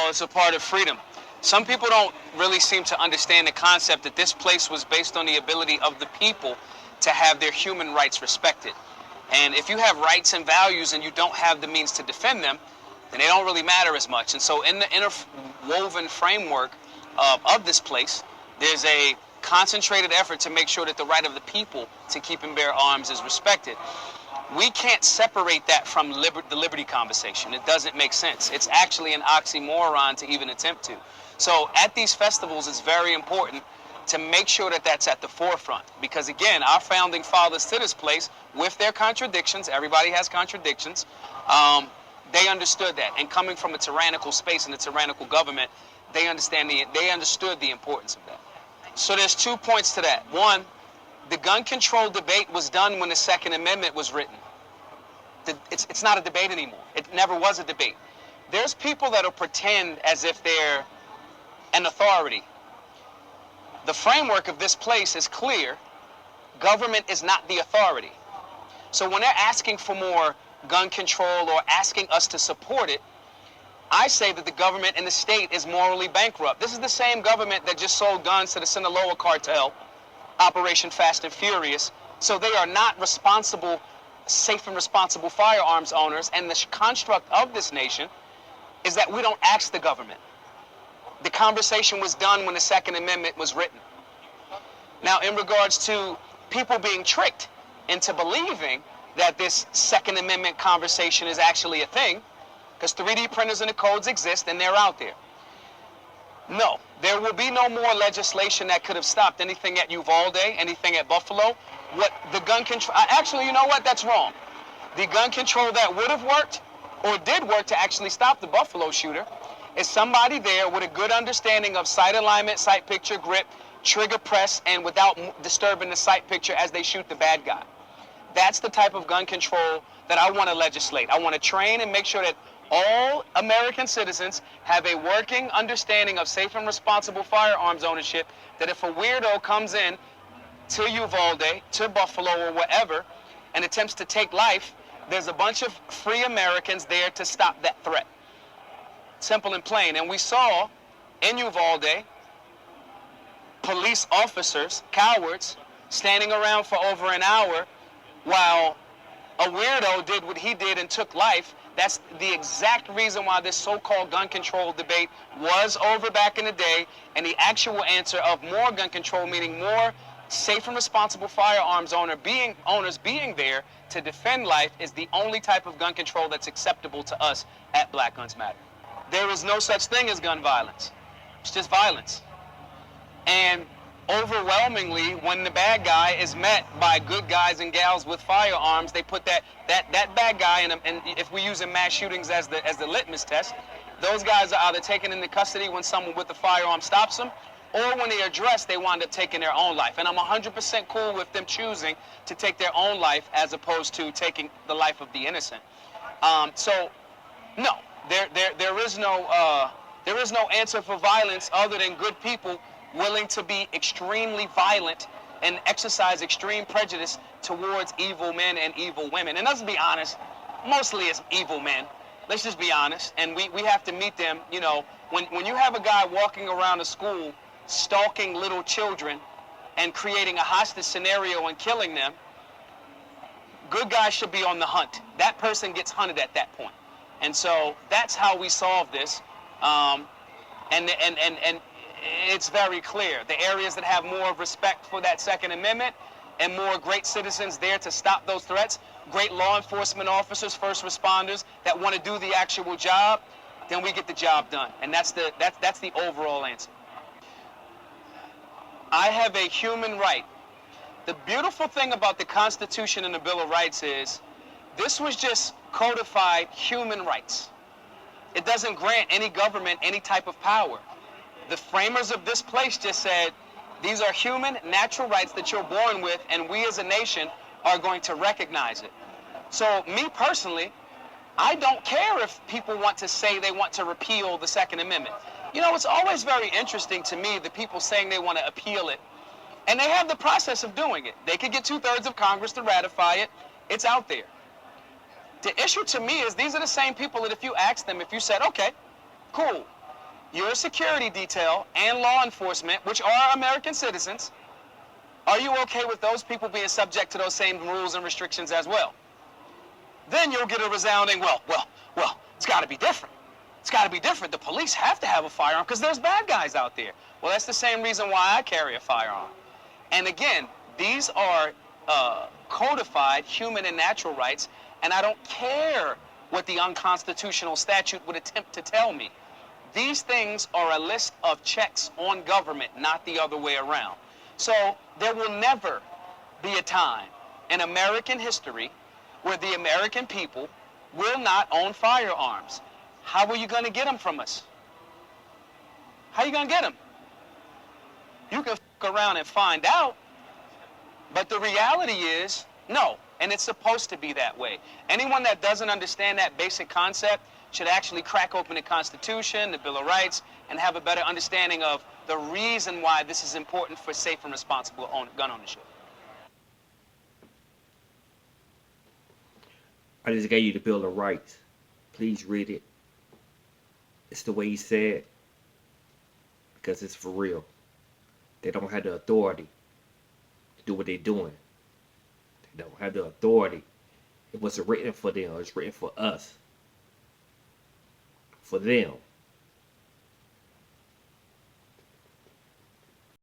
Well, it's a part of freedom. Some people don't really seem to understand the concept that this place was based on the ability of the people to have their human rights respected. And if you have rights and values and you don't have the means to defend them, then they don't really matter as much. And so in the interwoven framework of this place, there's a concentrated effort to make sure that the right of the people to keep and bear arms is respected. We can't separate that from the liberty conversation. It doesn't make sense. It's actually an oxymoron to even attempt to. So at these festivals, it's very important to make sure that that's at the forefront. Because again, our founding fathers to this place, with their contradictions, everybody has contradictions, they understood that. And coming from a tyrannical space and a tyrannical government, they understood the importance of that. So there's 2 points to that. One, the gun control debate was done when the Second Amendment was written. It's not a debate anymore. It never was a debate. There's people that'll pretend as if they're an authority. The framework of this place is clear. Government is not the authority. So when they're asking for more gun control or asking us to support it, I say that the government and the state is morally bankrupt. This is the same government that just sold guns to the Sinaloa cartel, Operation Fast and Furious. So they are not responsible, safe and responsible firearms owners. And the construct of this nation is that we don't ask the government. The conversation was done when the Second Amendment was written. Now, in regards to people being tricked into believing that this Second Amendment conversation is actually a thing, because 3D printers and the codes exist and they're out there. No, there will be no more legislation that could have stopped anything at Uvalde, anything at Buffalo. What the gun control, actually, you know what, that's wrong. The gun control that would have worked or did work to actually stop the Buffalo shooter is somebody there with a good understanding of sight alignment, sight picture, grip, trigger press, and without disturbing the sight picture as they shoot the bad guy. That's the type of gun control that I want to legislate. I want to train and make sure that all American citizens have a working understanding of safe and responsible firearms ownership, that if a weirdo comes in to Uvalde, to Buffalo, or wherever, and attempts to take life, there's a bunch of free Americans there to stop that threat. Simple and plain. And we saw in Uvalde police officers, cowards, standing around for over an hour while a weirdo did what he did and took life. That's the exact reason why this so-called gun control debate was over back in the day, and the actual answer of more gun control, meaning more safe and responsible firearms owners being there to defend life, is the only type of gun control that's acceptable to us at Black Guns Matter. There is no such thing as gun violence. It's just violence. And overwhelmingly, when the bad guy is met by good guys and gals with firearms, they put that bad guy in, and if we use mass shootings as the litmus test, those guys are either taken into custody when someone with a firearm stops them, or when they are dressed, they wind up taking their own life. And I'm 100% cool with them choosing to take their own life as opposed to taking the life of the innocent. So, no, there is no answer for violence other than good people willing to be extremely violent and exercise extreme prejudice towards evil men and evil women. And let's be honest, mostly it's evil men. Let's just be honest. And we have to meet them. You know, when you have a guy walking around a school stalking little children and creating a hostage scenario and killing them, good guys should be on the hunt. That person gets hunted at that point. And so that's how we solve this. And it's very clear. The areas that have more respect for that Second Amendment and more great citizens there to stop those threats, great law enforcement officers, first responders that want to do the actual job, then we get the job done. And that's the overall answer. I have a human right. The beautiful thing about the Constitution and the Bill of Rights is this was just codified human rights. It doesn't grant any government any type of power. The framers of this place just said, these are human, natural rights that you're born with, and we as a nation are going to recognize it. So me personally, I don't care if people want to say they want to repeal the Second Amendment. You know, it's always very interesting to me, the people saying they want to appeal it, and they have the process of doing it. They could get 2/3 of Congress to ratify it. It's out there. The issue to me is these are the same people that if you ask them, if you said, okay, cool, your security detail and law enforcement, which are American citizens, are you okay with those people being subject to those same rules and restrictions as well? Then you'll get a resounding, well, it's got to be different. It's got to be different. The police have to have a firearm because there's bad guys out there. Well, that's the same reason why I carry a firearm. And again, these are codified human and natural rights, and I don't care what the unconstitutional statute would attempt to tell me. These things are a list of checks on government, not the other way around. So there will never be a time in American history where the American people will not own firearms. How are you going to get them from us? How are you going to get them? You can fuck around and find out, but the reality is, no, and it's supposed to be that way. Anyone that doesn't understand that basic concept should actually crack open the Constitution, the Bill of Rights, and have a better understanding of the reason why this is important for safe and responsible gun ownership. I just gave you the Bill of Rights. Please read it. It's the way he said, because it's for real. They don't have the authority to do what they're doing. They don't have the authority. It wasn't written for them. It was written for us. For them.